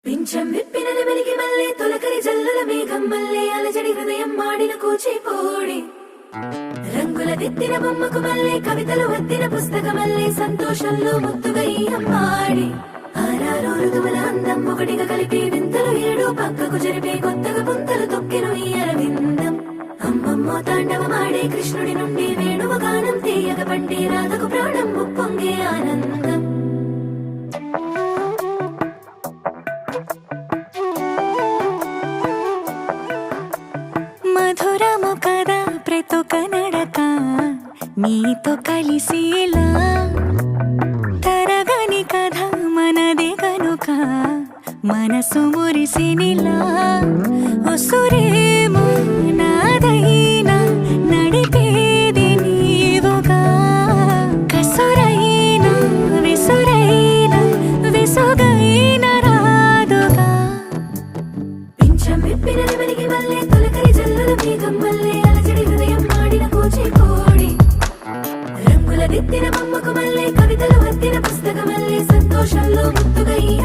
పింఛం విప్పిన నెమలికి మల్లె తొలకరి జల్లుల మేఘం మల్లె అలజడి హృదయం మాడిన కూచిపూడి రంగుల దిద్దిన బొమ్మకు మల్లె కవితలు వద్దిన పుస్తక మల్లె సంతోషంలో ముద్దుగా ఈ అమ్మాడి ఆరారు ఋతువుల అందం ఒకటిగా కలిపి వింతలు ఏడు పక్కకు జరిపే కొత్తగా పుంతలు తొక్కెను ఈ అరవిందం అమ్మమ్మో తాండవమాడే కృష్ణుడి నుండి వేణువ గానం తీయగ పండి రాధకు ప్రాణం ఉప్పొంగే ఆనందం మధురము కదా ప్రతొక నడక నీతో కలిసేలా తరగని కథ మనదే కనుక మనసు మురిసినిలా ఉసురేమో నాదైనా నడిపేది నీవుగా కసురైనా విసురైనా విసుగైన రాదుగా పింఛం విప్పిన నెమలికి మల్లె తొలకరి జల్లుల మేఘం మల్లె అలజడి హృదయం మాడిన కూచిపూడి రంగుల దిద్దిన బొమ్మకు మల్లె కవితలు వద్దిన పుస్తక మల్లె సంతోషంలో ముద్దుగా ఈ